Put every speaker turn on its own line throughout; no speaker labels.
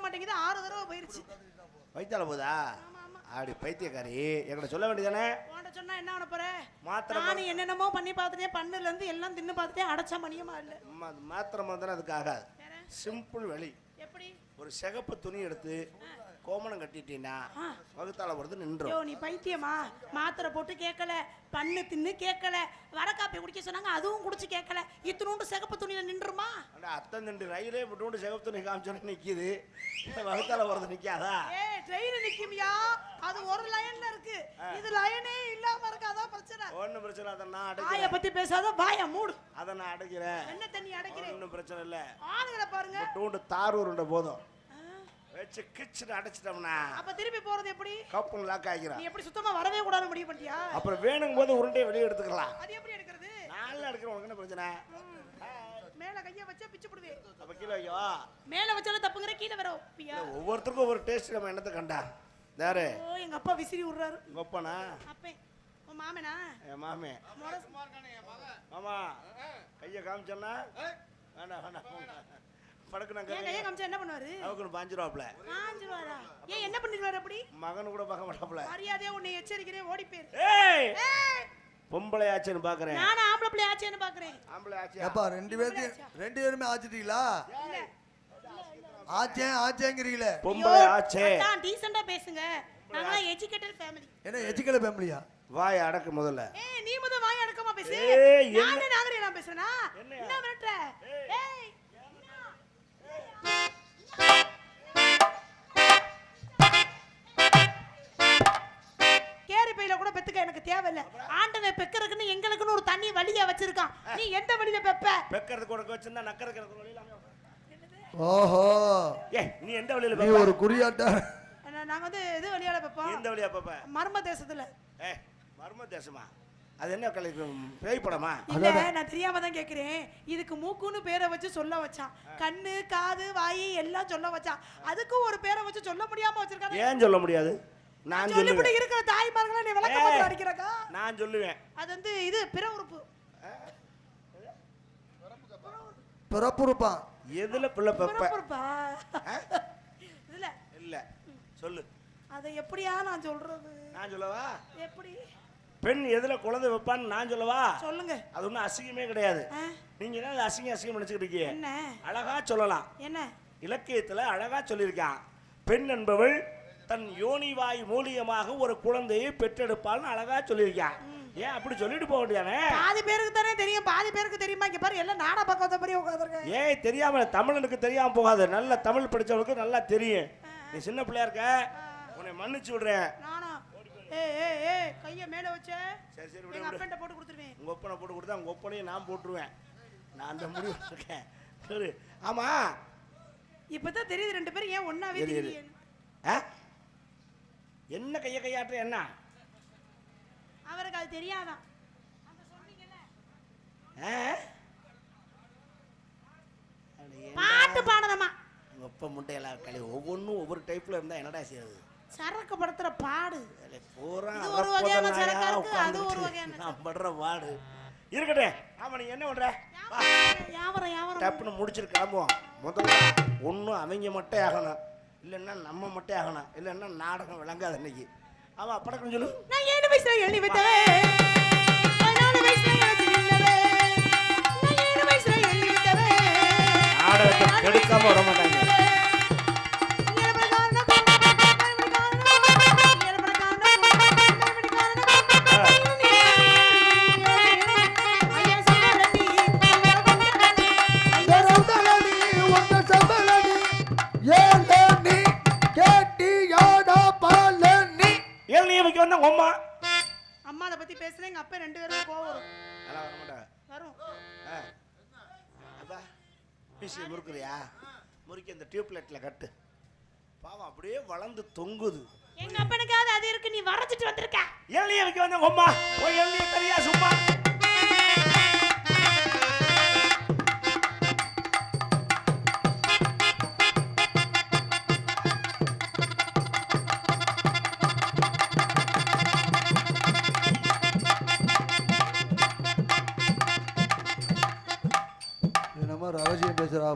மாட்டேங்குது 6 தடவை போயிருச்சு
வயித்தால போதா ஆடி பைத்தியக்காரி என்கிட்ட சொல்ல வேண்டியதானே
உன்கிட்ட சொன்னா என்ன பண்ண போற
மாத்திரை
நான் என்னென்னமோ பண்ணி பார்த்துட்டேன் பண்ணுல இருந்து எல்லாம் தின்னு பார்த்துட்டேன் அடைச்சா மணியமா இல்ல
மாத்திரை மருந்தானே அதுக்கு ஆகாது சிம்பிள் வழி
எப்படி
ஒரு சிகப்பு துணி எடுத்து கோமணம் கட்டிட்டீங்கன்னா வகுத்தால வருது நின்றோம்
ஐயோ நீ பைத்தியமா மாத்திரை போட்டு கேட்கல பண்ணு தின்னு கேட்கல வர காப்பி குடிக்க சொன்னாங்க அதுவும் குடிச்சு கேட்கல இத்தனோண்டு சிகப்பு துணியில நின்றுமா
அத்தன் ரெண்டு ரயிலே விட்டு சிகப்பு துணி காமிச்சோன்னு நிக்குது வகுத்தால வருது நிக்காதா
ட்ரெயின் நிக்குமியா அது ஒரு லைன்ல இருக்கு இது லைனே இல்லாம இருக்கு அதான் பிரச்சனை
ஒண்ணும் பிரச்சனை அத நான் அடைக்கிறேன்
வாயை பத்தி பேசாத வாயை மூடு
அத நான் அடைக்கிறேன்
என்ன தண்ணி அடைக்கிறேன்
ஒண்ணும் பிரச்சனை இல்ல
ஆளுகளை பாருங்க
டூண்டு தார் உருண்டை போதும் வெச்சு கிச்சிட்டு அடைச்சிட்டோம்னா
அப்ப திருப்பி போறது எப்படி
கப்பு லாக் ஆகிரும்
நீ எப்படி சுத்தமா வரவே கூடாது முடிவு பண்ணிட்டியா
அப்புறம் வேணுங்க போது உருண்டையை வெளியே எடுத்துக்கலாம்
அது எப்படி எடுக்கிறது
நான்ல எடுக்கிறேன் உனக்கு என்ன பிரச்சனை
மேல கைய வச்சா பிச்சு போடுவே
அப்ப கீழ வைக்கவா
மேல வச்சாலும் தப்புங்கற கீழ வர பியா
ஒவ்வொருத்தருக்கும் ஒவ்வொரு டேஸ்ட் நம்ம என்னத்தை கண்டா யாரு
ஓ எங்க அப்பா விசிறி விடுறாரு
உங்க அப்பனா
அப்பே உன் மாமனா
என் மாமே மாமா கைய காமிச்சேன்னா வேண்டாம் வேண்டாம் படக்குனாங்க
ஏன் கைய காமிச்சா என்ன பண்ணுவாரு
அவக்கு பாஞ்சிருவாப்ல
பாஞ்சிருவாரா ஏன் என்ன பண்ணிடுவாரு அப்படி
மகன் கூட பார்க்க மாட்டாப்ல
மரியாதையா உன்னை எச்சரிக்கிறேன் ஓடி போயிரு
ஏய் பொம்பளை ஆச்சேன்னு பாக்குறேன்
நான் ஆம்பளை பிள்ளை ஆச்சேன்னு பாக்குறேன்
ஆம்பளை ஆச்சே
அப்பா ரெண்டு பேருமே ஆச்சிட்டீங்களா ஆச்சேங்கறீங்களே
பொம்பளை ஆச்சே
நான் டீசன்ட்டா பேசுங்க நாங்க எஜுகேட்டட் ஃபேமிலி
என்ன எஜுகேட்டட் ஃபேமிலியா
வாய் அடக்கு முதல்ல
ஏய் நீ முத வாய் அடக்கமா பேசு நான் நாகரே நான் பேசுறேனா என்ன விரட்ட ஏய் கேரி பையில கூட பெத்துக்க எனக்கு தேவையில்ல ஆண்டவே பெக்கறதுன்னு எங்களுக்குன்னு ஒரு தண்ணி வழியா வச்சிருக்கான் நீ எந்த வழியில
பெக்கறது கூட வச்சிருந்தா நக்கறதுக்கு ஒரு வழியில
ஓஹோ
நீ எந்த வழியில
நீ ஒரு குறியாட்ட
நாங்க வந்து இது வழியால பெப்போம்
எந்த வழியா பெப்ப
மர்ம தேசத்துல
மர்ம தேசமா அது என்ன கலைக்கு பேய் படமா
இல்ல நான் தெரியாம தான் கேக்குறேன் இதுக்கு மூக்குன்னு பேரை வச்சு சொல்ல வச்சான் கண்ணு காது வாய் எல்லாம் சொல்ல வச்சான் அதுக்கு ஒரு பேரை வச்சு சொல்ல முடியாம வச்சிருக்காங்க
ஏன் சொல்ல முடியாது நான் சொல்லுவேன்
இருக்கிற தாய்மார்களா நீ விளக்க மாட்டே அடிக்கிறக்கா நான்
சொல்லுவேன்
அது வந்து இது பிற உறுப்பு
பிறப்புறுப்பா
எதுல பிள்ளை பெப்ப
இதுல
இல்ல சொல்லு
அத எப்படியா நான் சொல்றது
நான் சொல்லவா
எப்படி
பெண் எதுல குழந்தை வைப்பான்னு நான் சொல்லவா
சொல்லுங்க அது
ஒன்றும் அசிங்கமே கிடையாது நீங்க என்ன அசிங்கம் நினைச்சுக்கிட்டு இருக்கீங்க
என்ன
அழகா சொல்லலாம் என்ன இலக்கியத்துல அழகா சொல்லியிருக்கான் பெண் என்பவள் தன் யோனிவாய் மூலியமாக ஒரு குழந்தையை பெற்றெடுப்பாள்னு அழகா சொல்லியிருக்கான் ஏன் அப்படி சொல்லிட்டு போக வேண்டியதானே
பாதி பேருக்கு தானே தெரியும் பாதி பேருக்கு தெரியுமா இங்க பாரு எல்லாம் நாடா பக்கத்த மாதிரி உட்கார்ந்திருக்காங்க
ஏன் தெரியாம தமிழனுக்கு தெரியாம போகாது நல்ல தமிழ் படிச்சவனுக்கு நல்லா தெரியும் நீ சின்ன பிள்ளையா இருக்க உன்னை மன்னிச்சு விடுறேன்
நானா ஏய் கைய மேல வச்ச
சரி சரி
எங்க அப்பன்ட்ட போட்டு கொடுத்துருவேன்
உங்க ஒப்பனை போட்டு கொடுத்தா உங்க ஒப்பனையும் நான் போட்டுருவேன் நான் அந்த முடிவு இருக்கேன் சரி ஆமா
இப்பதான் தெரியுது ரெண்டு பேரும் ஏன் ஒண்ணாவே தெரியல
என்ன கையாட்டுற என்ன
அவருக்கு அது தெரியாதான் அந்த சொன்னீங்கல பாட்டு பாடணுமா
உங்க ஒப்ப முட்டையெல்லாம் களி ஒவ்வொன்றும் ஒவ்வொரு டைப்ல இருந்தா என்னடா செய்யறது
சரக்கு படுத்துற பாடு
பூரா
ஒரு வகையான சரக்கா இருக்கு அது ஒரு வகையான
நான் படுற பாடு இருக்கட்டே ஆமா நீ என்ன பண்ற
யாவரம்
டப்புன்னு முடிச்சிட்டு கிளம்புவோம் முதல்ல ஒன்றும் அவங்க மட்டும் ஆகணும் இல்லைன்னா நம்ம மட்டும் ஆகணும் இல்லைன்னா நாடகம் விளங்காது இன்னைக்கு ஆமா படக்கம் சொல்லு
நான் 7 வயசுல எழுதி விட்டவே 14 வயசுல எழுதினவே நான் 7 வயசுல எழுதி விட்டவே
நாடகத்தை கெடுக்காம விட மாட்டாங்க
அம்மாவை பத்தி பேசுறேன் எங்க அப்பா ரெண்டு பேரும் கோவம் வரும்
அதெல்லாம் வர மாட்டாங்க
வரும்
அப்பா பிசி முறுக்குறியா முறுக்கி அந்த டியூப்லைட்ல கட்டு பாவம் அப்படியே வளர்ந்து தொங்குது
எங்க அப்பனுக்காவது அது இருக்கு நீ வரைச்சிட்டு வந்திருக்க
எள்ளி எனக்கு வந்த அம்மா போய் எள்ளி தெரியா சும்மா
ரகசியம் பேசுறா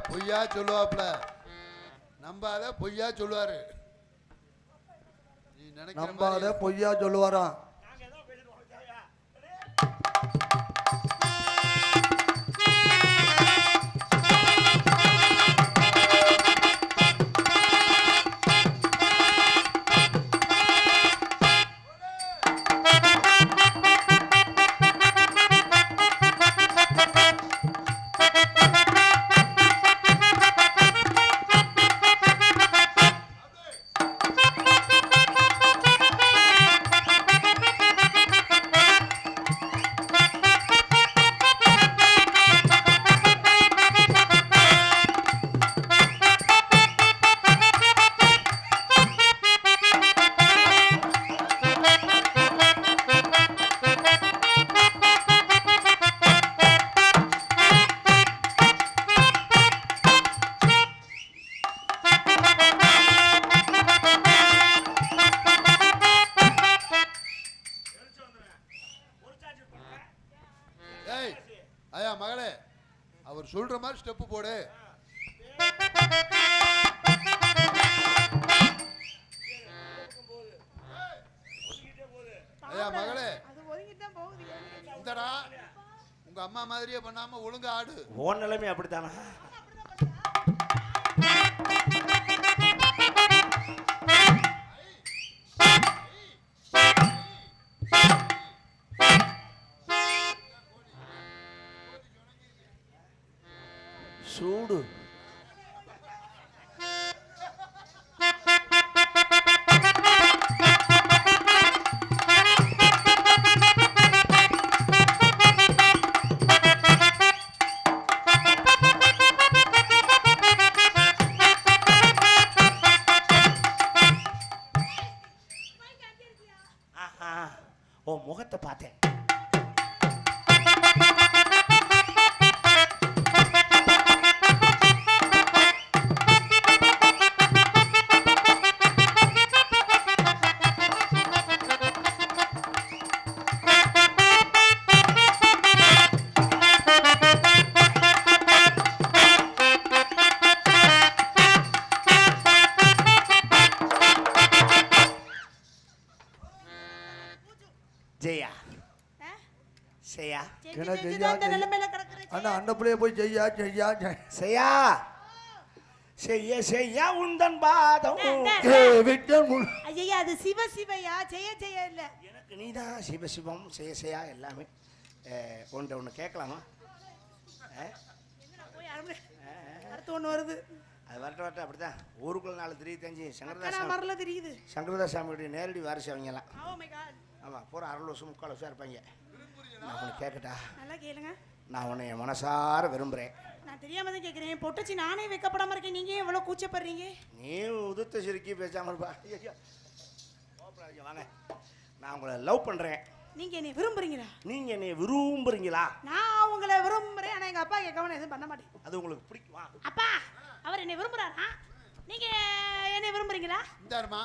பொய்யா சொல்லுவாப்ல
நம்பாத பொய்யா சொல்லுவாரு. நீ நினைக்கிற
நம்பாத
மாதிரி
பொய்யா சொல்லுவாராம்.
ஏய் ஐயா மகளே, அவர் சொல்ற மாதிரி ஸ்டெப் போடு. ஐயா மகளே,
அது ஒதுங்கிட்டு தான் போகுது.
இந்தடா உங்க அம்மா மாதிரியே பண்ணாம ஒழுங்கா ஆடு.
ஓன் நிலைமை அப்படித்தானா? சூடு உன் முகத்தை பார்த்தேன். ஜெயா செய்யா
என்ன செய்யா அண்ணா அந்த பிள்ளைய போய் செய்யா செய்யா
செய்யா செய்ய செய்ய உந்தன் பாதம்.
ஐயா அது சிவ சிவையா செய்ய செய்ய இல்ல.
எனக்கு நீதான் சிவ சிவம் செய்ய செய்யா எல்லாமே. ஒன்று கேட்கலாமா?
அடுத்து ஒன்று வருது.
அது வரட்ட அப்படித்தான். ஊருக்குள்ள 4 தெரியுது
மரல தெரியுது.
சங்கரதாசாமியுடைய நேரடி வாரிசு அவங்கெல்லாம்.
Oh my God.
ஆமாம், பூரா 6 வருஷம் 3/4 வருஷம் இருப்பாங்க. நான் உனக்கு கேட்கட்டா?
நல்லா கேளுங்க.
நான் உன்னை என் மனசார விரும்புகிறேன்.
நான் தெரியாம தான் கேட்குறேன். பொட்டச்சி நானே வைக்கப்படாம இருக்கேன். நீங்க எவ்வளோ கூச்சப்படுறீங்க?
நீ உதுத்த சிரிக்கி பேசாமல் இருப்பா. வாங்க, நான் உங்களை லவ் பண்ணுறேன்.
நீங்க என்னை விரும்புறீங்களா?
நீங்க என்னை விரும்புறீங்களா?
நான் உங்களை விரும்புறேன். ஆனா எங்க அப்பா கேட்காம எதுவும் பண்ண மாட்டேன்.
அது உங்களுக்கு பிடிக்குமா?
அப்பா அவர் என்னை விரும்புறாரா? நீங்க என்னை விரும்புறீங்களா?
இந்தாருமா,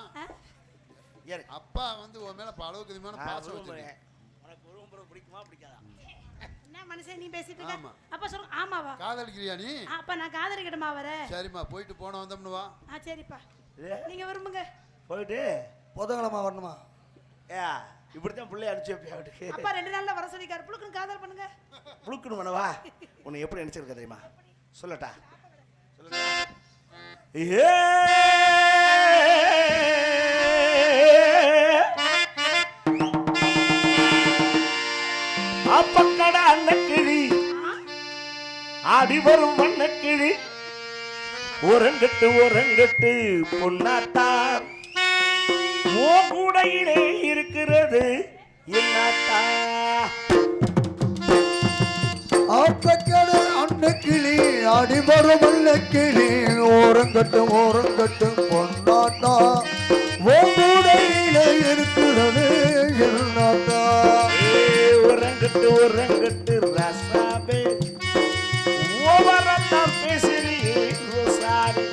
ஏறு.
அப்பா வந்து உன் மேல பல அளவுக்கு அதிகமான பாசம் வச்சிருக்கேன்.
உனக்கு விரும்புறது பிடிக்குமா பிடிக்காதா?
என்ன மனுஷன் நீ பேசிட்டு இருக்க?
ஆமா.
அப்பா சொல்லுங்க. ஆமாவா?
காதலிக்கிறியா நீ?
அப்பா நான் காதலிக்கட்டுமா வர?
சரிம்மா, போயிட்டு போன வந்தோம்னு வா.
சரிப்பா,
இது
நீங்க விரும்புங்க.
போயிட்டு
புதன்கிழமை வரணுமா?
இப்படித்தான் பிள்ளைய அனுப்பிச்சு வைப்பியா வீட்டுக்கு?
அப்பா 2 நாள்ல வர சொல்லிக்காரு. புளுக்குன்னு காதல் பண்ணுங்க.
புளுக்குன்னு பண்ணவா? உன்னை எப்படி நினைச்சிருக்க தெரியுமா? சொல்லட்டா? சொல்லட்டா? அப்பக்கடா அன்னக்கிளி ஆடி வரும் வண்ணக்கிளி ஒரங்கட்டு பொன்னாத்தார் ஓ கூடையிலே இருக்கிறது என்னாத்தா?
ஆப்பக்கடை அன்னக்கிளி அடிவரும் வல்லக்கிளி ஓரங்கட்டும் பொன்னாட்டா ஓடையில இருக்கிறது என்னாட்டா?
ஒரங்கட்டு ரசாபே ஓவரத்தான் பேசுறியே ரோசாரி.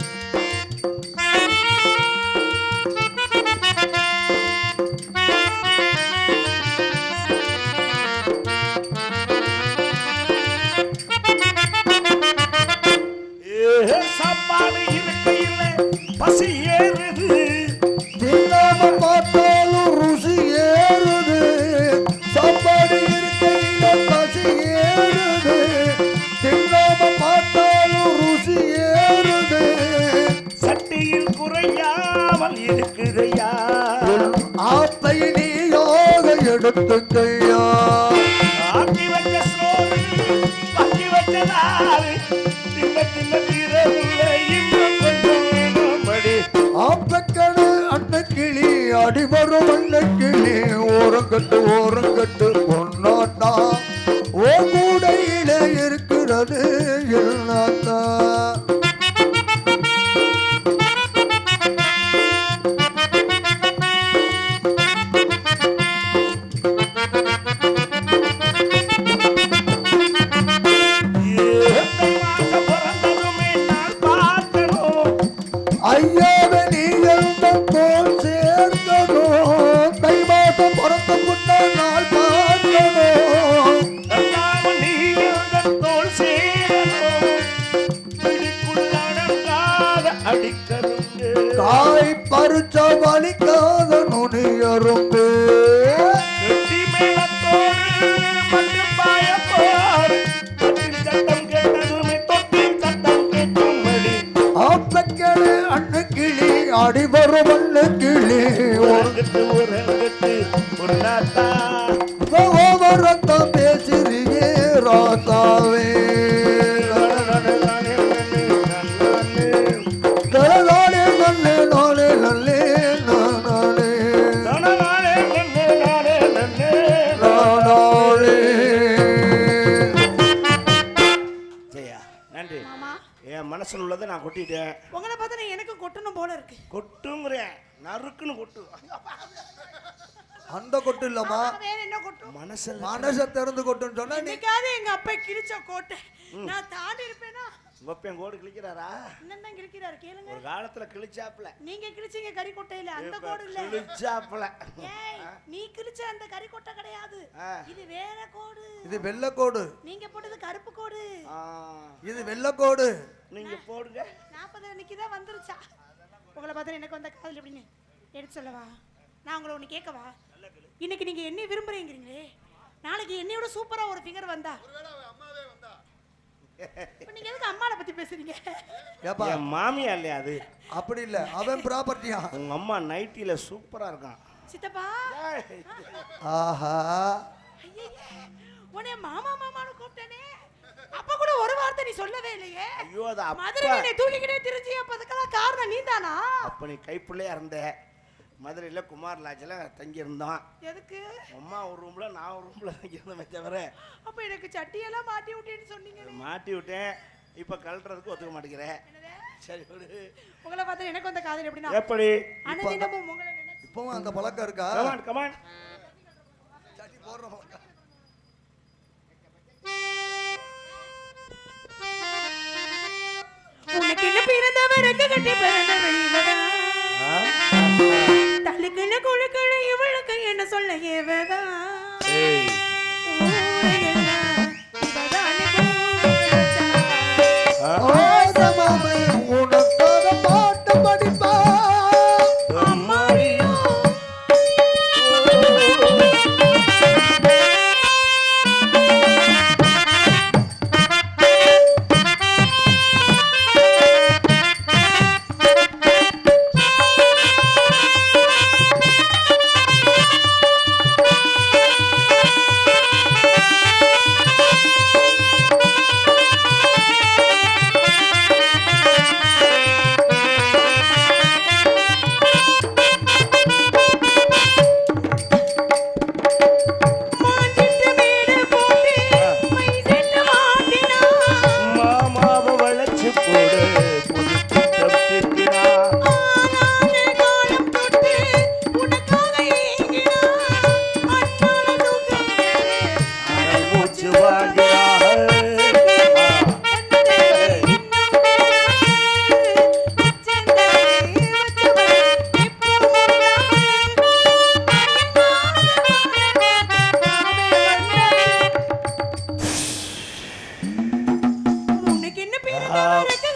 சாப்பாடு இருக்கையில்
எடுத்துக்கையா
ஆக்கி வச்ச சோறு பக்கி வச்சதாரு தின்ன தின்ன தீரவில்லை இன்னும் கொஞ்சம் வேணும்படி
ஆப்பக்கடு அன்ன கிளி அடிவரும் அன்ன கிளி ஓரங்கட்டு பொன்னாட்டா ஓ கூடையில இருக்கிறது எல்லாத்தா
பிறந்ததுமே நான் பார்க்கணும்
ஐயாவே நீ எந்த தோல் சேர்ந்ததோ தை மாதம் பிறந்த முன்ன நாள் பார்க்கணும்
நீ தோல் சேரணும் பிடிக்குள்ளடங்காத அடிக்கருங்க
காய் பறிச்ச வலிக்காத நுனி அரும்பு
கெட்டி மேளத்தோடு மட்டும் பாய போர் தொட்டில் சத்தம் கேட்டதுமே தொட்டில் சத்தம் கேட்கும்படி
ஆப்பக்கடு அண்ணு கிளி அடிவரும் அண்ணு கிளி
உறங்கட்டு ஒரு நாத்தா
ஓவரத்தான் பேசுறியே ராசாவே தலதானே நல்லே நாளே நல்லே நானே நானே
ஜெயா நன்றி
மாமா
என் மனசுல உள்ளதை நான் கொட்டிட்டேன்
உங்களை பார்த்தா நான் எனக்கு கொட்டணும் போல இருக்கு
கொட்டுங்கிறேன் நறுக்குன்னு கொட்டு
அந்த கொட்டு இல்லம்மா
வேற என்ன கொட்டும்
மனசுல
மனசை திறந்து கொட்டுன்னு சொன்னா நீ
என்னைக்காவது எங்க அப்பா கிழிச்ச கோட்டை நான் தாண்டி இருப்பேனா
ஒப்பன் கோடு கிழிக்கிறாரா
இன்னும் கிழிக்கிறாரு கேளுங்க
ஒரு காலத்துல கிழிச்சாப்ல
நீங்க கிழிச்சீங்க கறி கொட்டையில அந்த கோடு இல்ல
கிழிச்சாப்ல
ஏய் நீ கிழிச்ச அந்த கறி கொட்டை கிடையாது இது வேற கோடு
இது வெள்ளக்கோடு
நீங்க போட்டது கருப்பு கோடு
இது வெள்ளக்கோடு
நீங்க போடுங்க
40 அன்னைக்குதான் வந்துருச்சா உங்களை பார்த்தா எனக்கு வந்த காதல் எப்படின்னு எடுத்து சொல்லவா நான் உங்களை ஒண்ணு கேட்கவா இன்னைக்கு நீங்க என்ன விரும்புறீங்களே நாளைக்கு என்னையோட சூப்பரா ஒரு ஃபிகர் வந்தா இப்ப நீங்க எதுக்கு அம்மாவை பத்தி பேசுறீங்க
ஏப்பா
என் மாமியா இல்லையா அது
அப்படி இல்ல அவன் ப்ராப்பர்ட்டியா
உங்க அம்மா நைட்டில சூப்பரா இருக்கான்
சித்தப்பா
ஆஹா
ஐயே உன்னை மாமா மாமான்னு கூப்பிட்டேனே அப்ப கூட ஒரு வார்த்தை நீ சொல்லவே இல்லையே
ஐயோ அது
மதுரை
அப்பா
நீ தூக்கிக்கிட்டே திரிஞ்சி அப்ப அதுக்கெல்லாம் காரணம் நீதானா
அப்ப நீ கைப்புள்ளையா இருந்த மதுரையில குமார் லாட்ஜில் தங்கி இருந்தோம்
எதுக்கு
அம்மா ஒரு ரூம்ல நான் ஒரு ரூம்ல தங்கி இருந்தேன் தவிர
அப்ப எனக்கு சட்டியெல்லாம் மாட்டி விட்டேன்னு சொன்னீங்க
மாட்டி விட்டேன் இப்ப கழட்டுறதுக்கு ஒத்துக்க மாட்டேங்கிறேன் சரி விடு
உங்களை பார்த்தா எனக்கு வந்த காதல் எப்படின்னா
எப்படி
அனுதினமும் உங்களை நினைச்சு
இப்பவும் அந்த பழக்கம் இருக்கா
கமான் கமான்
சட்டி போடுற பழக்கம்
உனக்கு என்ன பிறந்தவருக்கு கட்டி பிறந்தவள் இவதா தள்ளுக்குள்ள குழுக்கள இவளுக்கு என்ன சொல்ல ஏவதா
ஏய்
ஊரையெல்லாம் இவதானே பூவச்சா.
ஆசமாமே உனக்காக பாட்டு படிப்பா
அம்மாடியோ மாட்டிட்டு மேல போட்டு மை செட்டு மாட்டினா
மாமாவை வளைச்சு போடு புது திட்டம் திட்டினா
ஆனான காலம் தொட்டு உனக்காக ஏங்கினா அண்ணால தூக்கம்
அனல் மூச்சு வாங்கிறாள்
உனக்கு என்ன பேரு கட்டி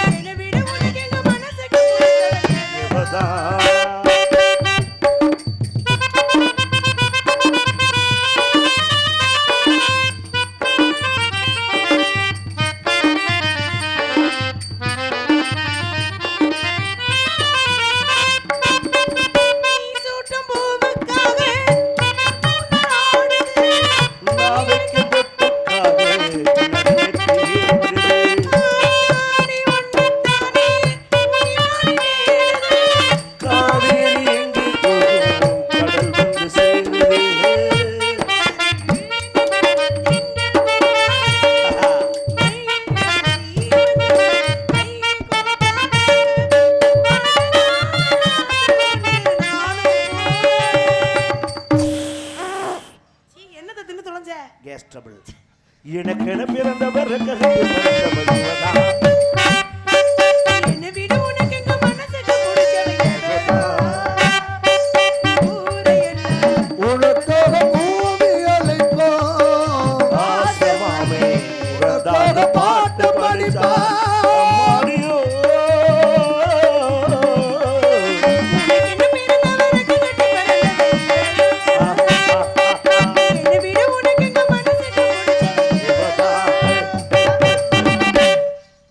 என்னை விட உனக்கு எங்க மனசுக்கு
இவதான்
நீ
எனக்கென பிறந்தவர் ரெக்ககத்தில் பறந்தவர் இவர்தான்.
என்னை விட உனக்கு எங்க மனசுக்கு பிடிச்சவங்க ஊரு என்ன
உனக்காக பூமி அழைப்போம்
ஆசமாமே
உனக்காக